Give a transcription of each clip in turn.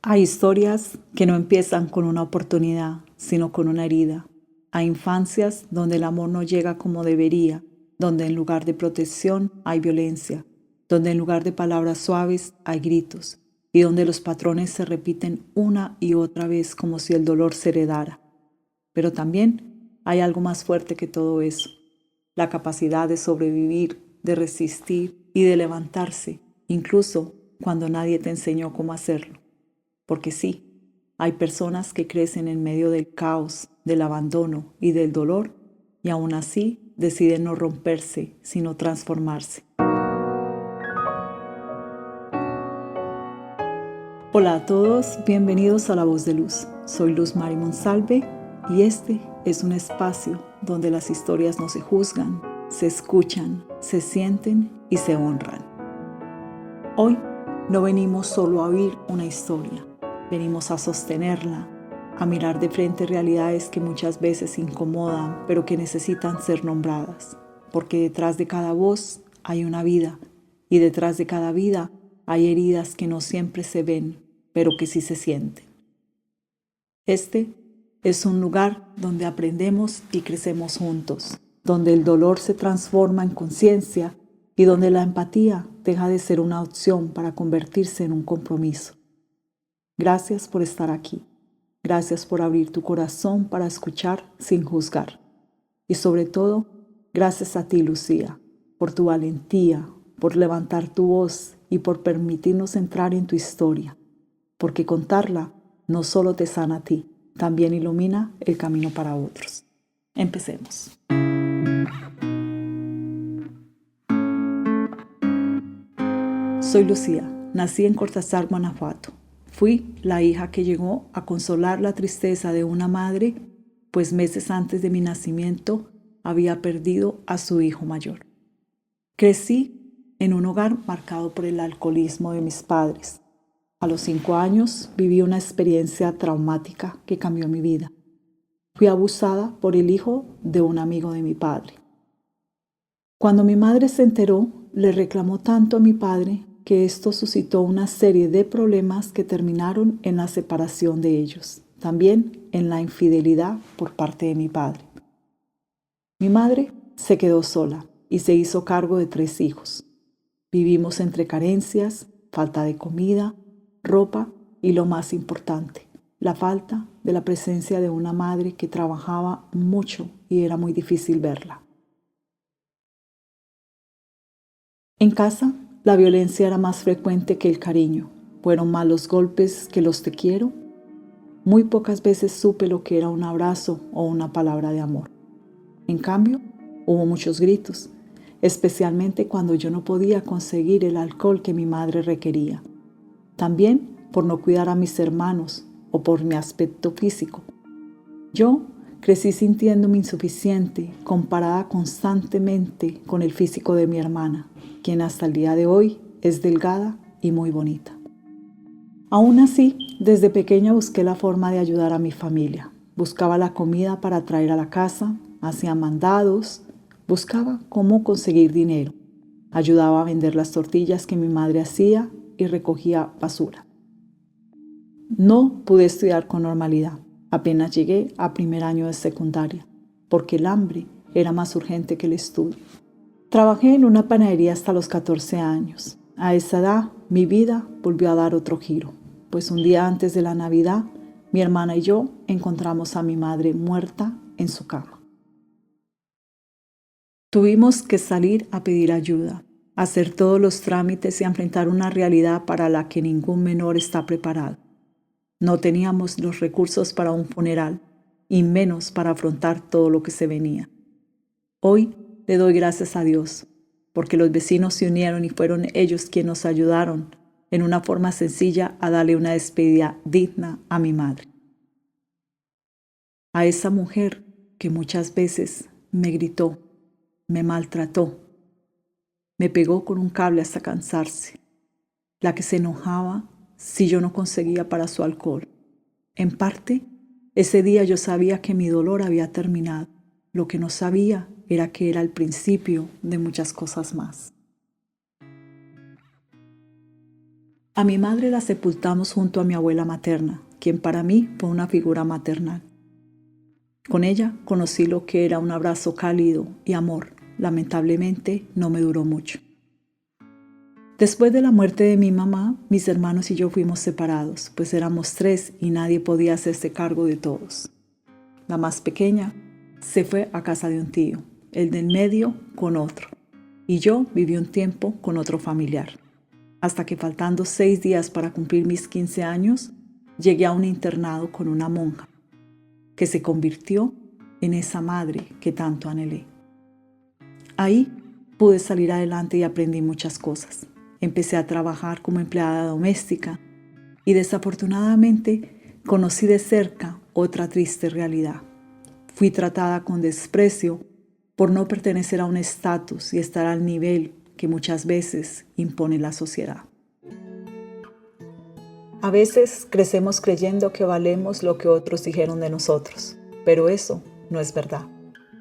Hay historias que no empiezan con una oportunidad, sino con una herida. Hay infancias donde el amor no llega como debería, donde en lugar de protección hay violencia, donde en lugar de palabras suaves hay gritos, y donde los patrones se repiten una y otra vez como si el dolor se heredara. Pero también hay algo más fuerte que todo eso, la capacidad de sobrevivir, de resistir y de levantarse, incluso cuando nadie te enseñó cómo hacerlo. Porque sí, hay personas que crecen en medio del caos, del abandono y del dolor, y aún así deciden no romperse, sino transformarse. Hola a todos, bienvenidos a La Voz de Luz. Soy Luz Mari Monsalve y este es un espacio donde las historias no se juzgan, se escuchan, se sienten y se honran. Hoy no venimos solo a oír una historia, venimos a sostenerla, a mirar de frente realidades que muchas veces incomodan, pero que necesitan ser nombradas, porque detrás de cada voz hay una vida, y detrás de cada vida hay heridas que no siempre se ven, pero que sí se sienten. Este es un lugar donde aprendemos y crecemos juntos, donde el dolor se transforma en conciencia y donde la empatía deja de ser una opción para convertirse en un compromiso. Gracias por estar aquí. Gracias por abrir tu corazón para escuchar sin juzgar. Y sobre todo, gracias a ti, Lucía, por tu valentía, por levantar tu voz y por permitirnos entrar en tu historia, porque contarla no solo te sana a ti, también ilumina el camino para otros. Empecemos. Soy Lucía, nací en Cortázar, Guanajuato. Fui la hija que llegó a consolar la tristeza de una madre, pues meses antes de mi nacimiento había perdido a su hijo mayor. Crecí en un hogar marcado por el alcoholismo de mis padres. A los 5 años viví una experiencia traumática que cambió mi vida. Fui abusada por el hijo de un amigo de mi padre. Cuando mi madre se enteró, le reclamó tanto a mi padre que esto suscitó una serie de problemas que terminaron en la separación de ellos, también en la infidelidad por parte de mi padre. Mi madre se quedó sola y se hizo cargo de 3 hijos. Vivimos entre carencias, falta de comida, ropa y lo más importante, la falta de la presencia de una madre que trabajaba mucho y era muy difícil verla. En casa, la violencia era más frecuente que el cariño. Fueron más los golpes que los te quiero. Muy pocas veces supe lo que era un abrazo o una palabra de amor. En cambio, hubo muchos gritos, especialmente cuando yo no podía conseguir el alcohol que mi madre requería. También por no cuidar a mis hermanos o por mi aspecto físico. Yo crecí sintiéndome insuficiente comparada constantemente con el físico de mi hermana, quien hasta el día de hoy es delgada y muy bonita. Aún así, desde pequeña busqué la forma de ayudar a mi familia. Buscaba la comida para traer a la casa, hacía mandados, buscaba cómo conseguir dinero. Ayudaba a vender las tortillas que mi madre hacía y recogía basura. No pude estudiar con normalidad. Apenas llegué a primer año de secundaria, porque el hambre era más urgente que el estudio. Trabajé en una panadería hasta los 14 años. A esa edad, mi vida volvió a dar otro giro, pues un día antes de la Navidad, mi hermana y yo encontramos a mi madre muerta en su cama. Tuvimos que salir a pedir ayuda, hacer todos los trámites y enfrentar una realidad para la que ningún menor está preparado. No teníamos los recursos para un funeral, y menos para afrontar todo lo que se venía. Hoy le doy gracias a Dios, porque los vecinos se unieron y fueron ellos quienes nos ayudaron en una forma sencilla a darle una despedida digna a mi madre. A esa mujer que muchas veces me gritó, me maltrató, me pegó con un cable hasta cansarse, la que se enojaba si yo no conseguía para su alcohol. En parte, ese día yo sabía que mi dolor había terminado. Lo que no sabía era que era el principio de muchas cosas más. A mi madre la sepultamos junto a mi abuela materna, quien para mí fue una figura maternal. Con ella conocí lo que era un abrazo cálido y amor. Lamentablemente no me duró mucho. Después de la muerte de mi mamá, mis hermanos y yo fuimos separados, pues éramos 3 y nadie podía hacerse cargo de todos. La más pequeña se fue a casa de un tío, el del medio con otro, y yo viví un tiempo con otro familiar. Hasta que faltando 6 días para cumplir mis 15 años, llegué a un internado con una monja, que se convirtió en esa madre que tanto anhelé. Ahí pude salir adelante y aprendí muchas cosas. Empecé a trabajar como empleada doméstica y desafortunadamente conocí de cerca otra triste realidad. Fui tratada con desprecio por no pertenecer a un estatus y estar al nivel que muchas veces impone la sociedad. A veces crecemos creyendo que valemos lo que otros dijeron de nosotros, pero eso no es verdad.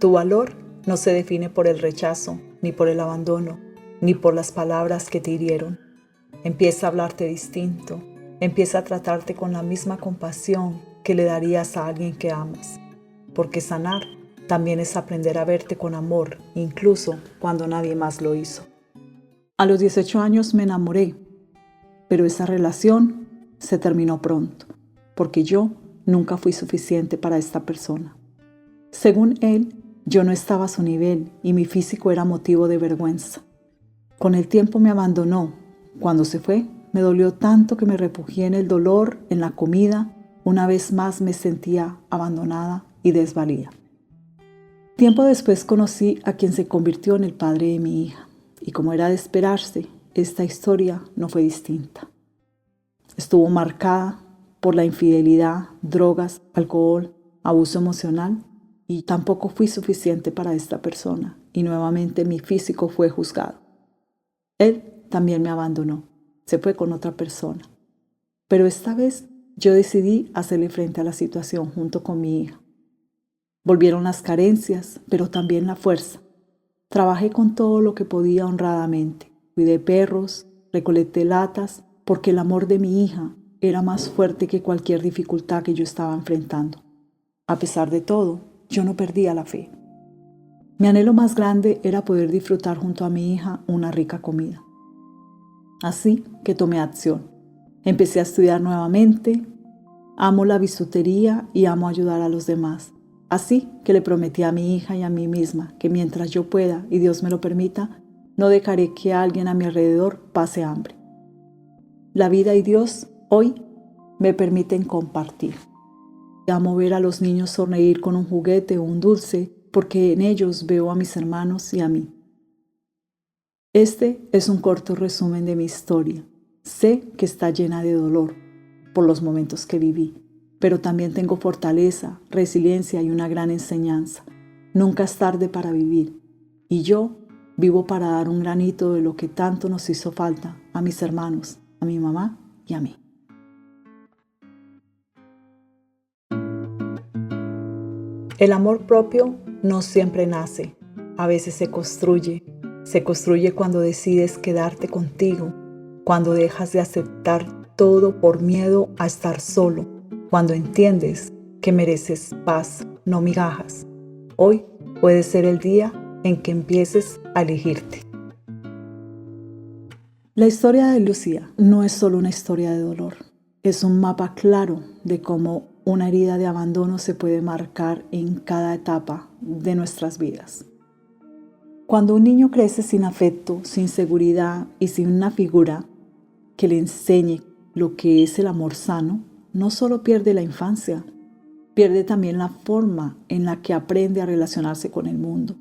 Tu valor no se define por el rechazo, ni por el abandono, ni por las palabras que te hirieron. Empieza a hablarte distinto, empieza a tratarte con la misma compasión que le darías a alguien que amas, porque sanar también es aprender a verte con amor, incluso cuando nadie más lo hizo. A los 18 años me enamoré, pero esa relación se terminó pronto, porque yo nunca fui suficiente para esta persona. Según él, yo no estaba a su nivel y mi físico era motivo de vergüenza. Con el tiempo me abandonó. Cuando se fue, me dolió tanto que me refugié en el dolor, en la comida. Una vez más me sentía abandonada y desvalida. Tiempo después conocí a quien se convirtió en el padre de mi hija. Y como era de esperarse, esta historia no fue distinta. Estuvo marcada por la infidelidad, drogas, alcohol, abuso emocional, y tampoco fui suficiente para esta persona, y nuevamente mi físico fue juzgado. Él también me abandonó, se fue con otra persona. Pero esta vez yo decidí hacerle frente a la situación junto con mi hija. Volvieron las carencias, pero también la fuerza. Trabajé con todo lo que podía honradamente. Cuidé perros, recolecté latas, porque el amor de mi hija era más fuerte que cualquier dificultad que yo estaba enfrentando. A pesar de todo, yo no perdía la fe. Mi anhelo más grande era poder disfrutar junto a mi hija una rica comida. Así que tomé acción. Empecé a estudiar nuevamente. Amo la bisutería y amo ayudar a los demás. Así que le prometí a mi hija y a mí misma que mientras yo pueda y Dios me lo permita, no dejaré que alguien a mi alrededor pase hambre. La vida y Dios hoy me permiten compartir. Amo ver a los niños sonreír con un juguete o un dulce, porque en ellos veo a mis hermanos y a mí. Este es un corto resumen de mi historia. Sé que está llena de dolor por los momentos que viví, pero también tengo fortaleza, resiliencia y una gran enseñanza. Nunca es tarde para vivir, y yo vivo para dar un granito de lo que tanto nos hizo falta a mis hermanos, a mi mamá y a mí. El amor propio no siempre nace, a veces se construye. Se construye cuando decides quedarte contigo, cuando dejas de aceptar todo por miedo a estar solo, cuando entiendes que mereces paz, no migajas. Hoy puede ser el día en que empieces a elegirte. La historia de Lucía no es solo una historia de dolor, es un mapa claro de cómo una herida de abandono se puede marcar en cada etapa de nuestras vidas. Cuando un niño crece sin afecto, sin seguridad y sin una figura que le enseñe lo que es el amor sano, no solo pierde la infancia, pierde también la forma en la que aprende a relacionarse con el mundo.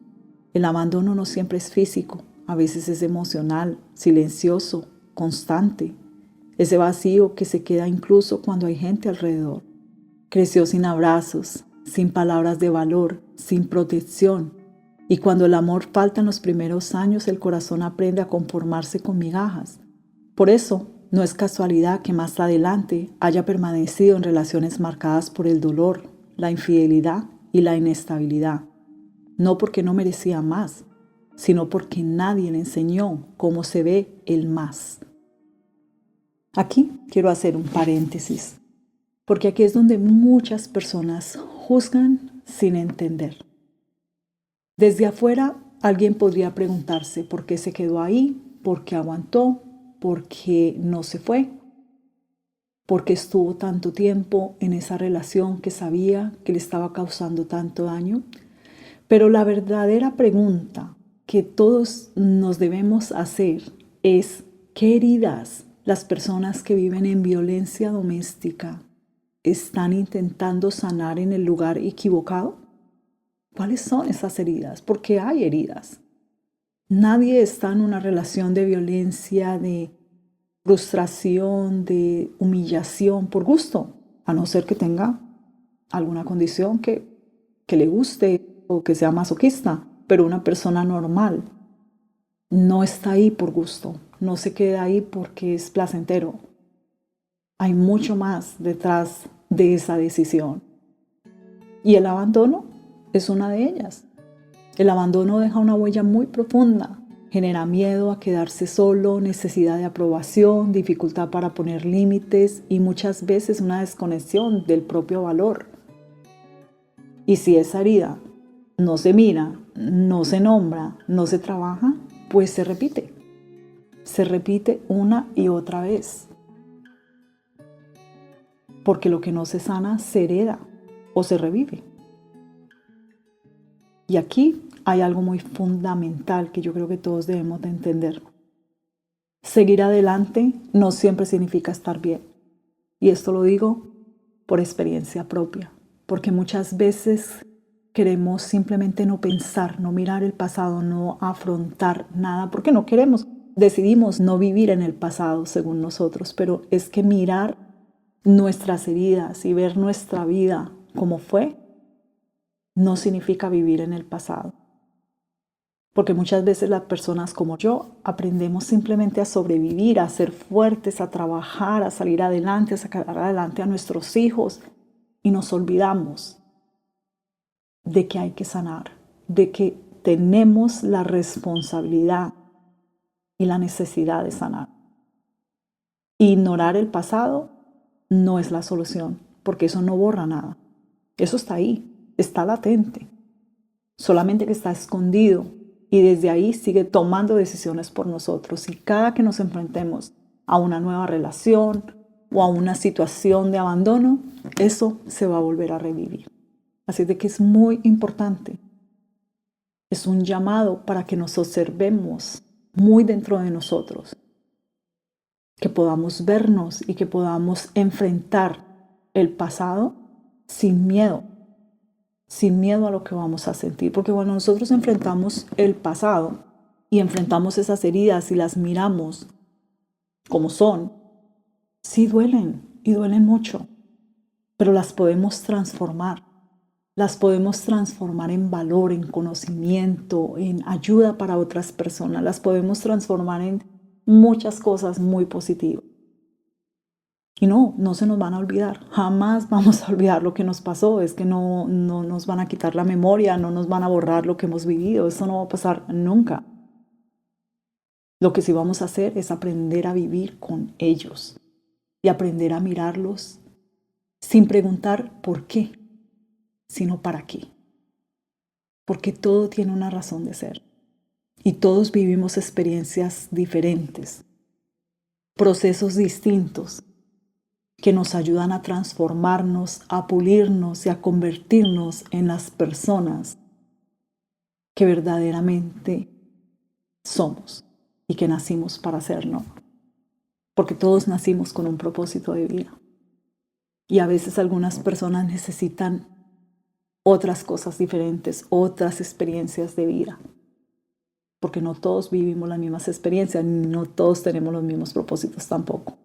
El abandono no siempre es físico, a veces es emocional, silencioso, constante. Ese vacío que se queda incluso cuando hay gente alrededor. Creció sin abrazos, sin palabras de valor, sin protección. Y cuando el amor falta en los primeros años, el corazón aprende a conformarse con migajas. Por eso, no es casualidad que más adelante haya permanecido en relaciones marcadas por el dolor, la infidelidad y la inestabilidad. No porque no merecía más, sino porque nadie le enseñó cómo se ve el más. Aquí quiero hacer un paréntesis, porque aquí es donde muchas personas juzgan sin entender. Desde afuera, alguien podría preguntarse por qué se quedó ahí, por qué aguantó, por qué no se fue, por qué estuvo tanto tiempo en esa relación que sabía que le estaba causando tanto daño. Pero la verdadera pregunta que todos nos debemos hacer es: ¿qué heridas las personas que viven en violencia doméstica están intentando sanar en el lugar equivocado? ¿Cuáles son esas heridas? Porque hay heridas. Nadie está en una relación de violencia, de frustración, de humillación por gusto, a no ser que tenga alguna condición que le guste o que sea masoquista. Pero una persona normal no está ahí por gusto, no se queda ahí porque es placentero. Hay mucho más detrás de esa decisión. Y el abandono es una de ellas. El abandono deja una huella muy profunda, genera miedo a quedarse solo, necesidad de aprobación, dificultad para poner límites y muchas veces una desconexión del propio valor. Y si esa herida no se mira, no se nombra, no se trabaja, pues se repite. Se repite una y otra vez. Porque lo que no se sana se hereda o se revive. Y aquí hay algo muy fundamental que yo creo que todos debemos de entender. Seguir adelante no siempre significa estar bien. Y esto lo digo por experiencia propia, porque muchas veces queremos simplemente no pensar, no mirar el pasado, no afrontar nada, porque no queremos. Decidimos no vivir en el pasado según nosotros, pero es que mirar nuestras heridas y ver nuestra vida como fue no significa vivir en el pasado. Porque muchas veces las personas como yo aprendemos simplemente a sobrevivir, a ser fuertes, a trabajar, a salir adelante, a sacar adelante a nuestros hijos y nos olvidamos de que hay que sanar, de que tenemos la responsabilidad y la necesidad de sanar. Ignorar el pasado no es la solución, porque eso no borra nada. Eso está ahí, está latente, solamente que está escondido y desde ahí sigue tomando decisiones por nosotros. Y cada que nos enfrentemos a una nueva relación o a una situación de abandono, eso se va a volver a revivir. Así de que es muy importante. Es un llamado para que nos observemos muy dentro de nosotros, que podamos vernos y que podamos enfrentar el pasado sin miedo a lo que vamos a sentir. Porque cuando nosotros enfrentamos el pasado y enfrentamos esas heridas y las miramos como son, sí duelen y duelen mucho, pero las podemos transformar. Las podemos transformar en valor, en conocimiento, en ayuda para otras personas. Las podemos transformar en muchas cosas muy positivas. Y no se nos van a olvidar. Jamás vamos a olvidar lo que nos pasó. Es que no nos van a quitar la memoria, no nos van a borrar lo que hemos vivido. Eso no va a pasar nunca. Lo que sí vamos a hacer es aprender a vivir con ellos y aprender a mirarlos sin preguntar por qué, sino para qué. Porque todo tiene una razón de ser. Y todos vivimos experiencias diferentes, procesos distintos que nos ayudan a transformarnos, a pulirnos y a convertirnos en las personas que verdaderamente somos y que nacimos para serlo. Porque todos nacimos con un propósito de vida. Y a veces algunas personas necesitan otras cosas diferentes, otras experiencias de vida. Porque no todos vivimos las mismas experiencias, no todos tenemos los mismos propósitos tampoco.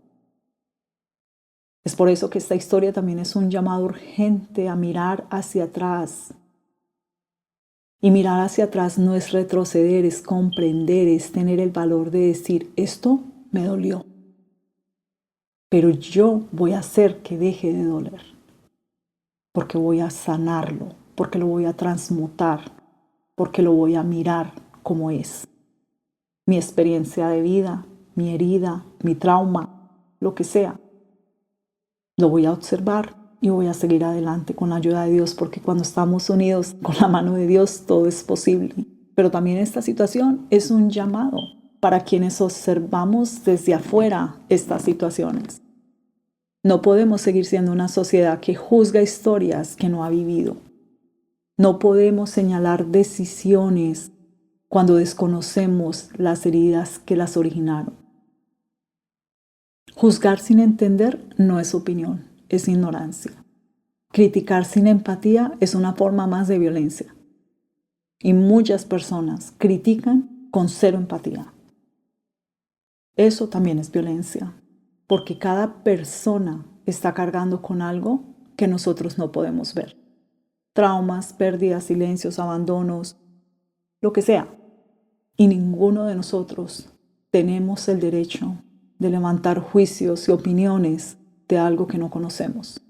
Es por eso que esta historia también es un llamado urgente a mirar hacia atrás. Y mirar hacia atrás no es retroceder, es comprender, es tener el valor de decir: esto me dolió, pero yo voy a hacer que deje de doler, porque voy a sanarlo, porque lo voy a transmutar, porque lo voy a mirar como es. Mi experiencia de vida, mi herida, mi trauma, lo que sea. Lo voy a observar y voy a seguir adelante con la ayuda de Dios, porque cuando estamos unidos con la mano de Dios, todo es posible. Pero también esta situación es un llamado para quienes observamos desde afuera estas situaciones. No podemos seguir siendo una sociedad que juzga historias que no ha vivido. No podemos señalar decisiones cuando desconocemos las heridas que las originaron. Juzgar sin entender no es opinión, es ignorancia. Criticar sin empatía es una forma más de violencia. Y muchas personas critican con cero empatía. Eso también es violencia, porque cada persona está cargando con algo que nosotros no podemos ver. Traumas, pérdidas, silencios, abandonos, lo que sea. Y ninguno de nosotros tenemos el derecho de levantar juicios y opiniones de algo que no conocemos.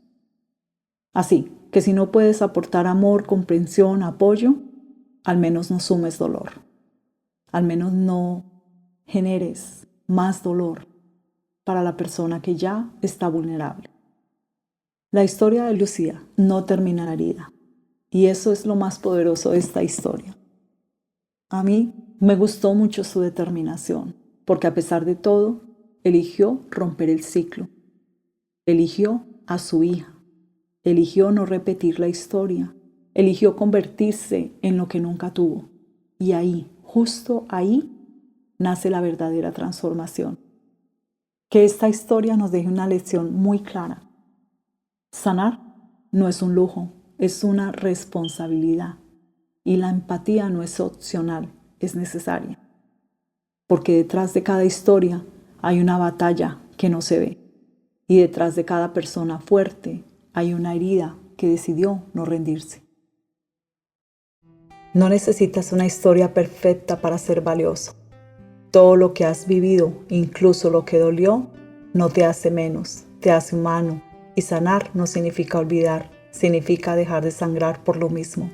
Así que si no puedes aportar amor, comprensión, apoyo, al menos no sumes dolor. Al menos no generes más dolor para la persona que ya está vulnerable. La historia de Lucía no termina en la herida, y eso es lo más poderoso de esta historia. A mí me gustó mucho su determinación, porque a pesar de todo, eligió romper el ciclo. Eligió a su hija. Eligió no repetir la historia. Eligió convertirse en lo que nunca tuvo. Y ahí, justo ahí, nace la verdadera transformación. Que esta historia nos deje una lección muy clara. Sanar no es un lujo, es una responsabilidad. Y la empatía no es opcional, es necesaria. Porque detrás de cada historia hay una batalla que no se ve. Y detrás de cada persona fuerte hay una herida que decidió no rendirse. No necesitas una historia perfecta para ser valioso. Todo lo que has vivido, incluso lo que dolió, no te hace menos, te hace humano. Y sanar no significa olvidar, significa dejar de sangrar por lo mismo.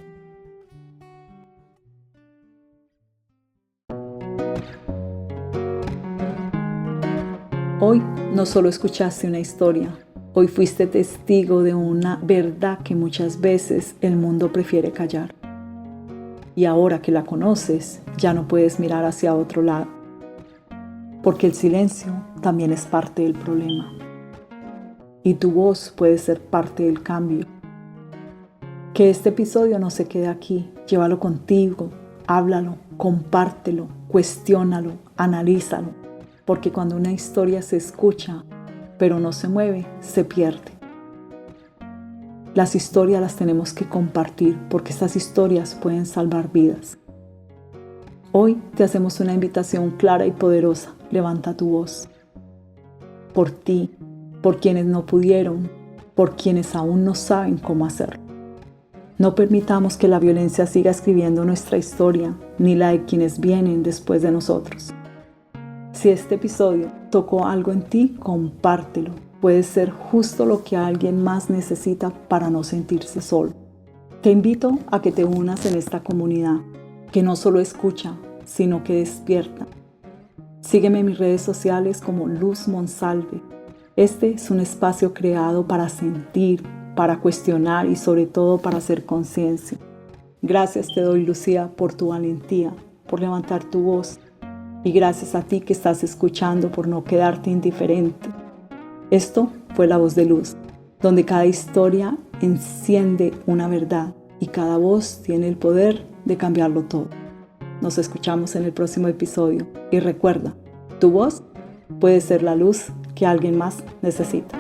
Hoy no solo escuchaste una historia, hoy fuiste testigo de una verdad que muchas veces el mundo prefiere callar. Y ahora que la conoces, ya no puedes mirar hacia otro lado, porque el silencio también es parte del problema. Y tu voz puede ser parte del cambio. Que este episodio no se quede aquí, llévalo contigo, háblalo, compártelo, cuestiónalo, analízalo, porque cuando una historia se escucha, pero no se mueve, se pierde. Las historias las tenemos que compartir, porque estas historias pueden salvar vidas. Hoy te hacemos una invitación clara y poderosa. Levanta tu voz. Por ti, por quienes no pudieron, por quienes aún no saben cómo hacerlo. No permitamos que la violencia siga escribiendo nuestra historia, ni la de quienes vienen después de nosotros. Si este episodio tocó algo en ti, compártelo. Puede ser justo lo que alguien más necesita para no sentirse solo. Te invito a que te unas en esta comunidad, que no solo escucha, sino que despierta. Sígueme en mis redes sociales como Luz Monsalve. Este es un espacio creado para sentir, para cuestionar y sobre todo para hacer conciencia. Gracias te doy, Lucía, por tu valentía, por levantar tu voz. Y gracias a ti que estás escuchando por no quedarte indiferente. Esto fue La Voz de Luz, donde cada historia enciende una verdad y cada voz tiene el poder de cambiarlo todo. Nos escuchamos en el próximo episodio y recuerda, tu voz puede ser la luz que alguien más necesita.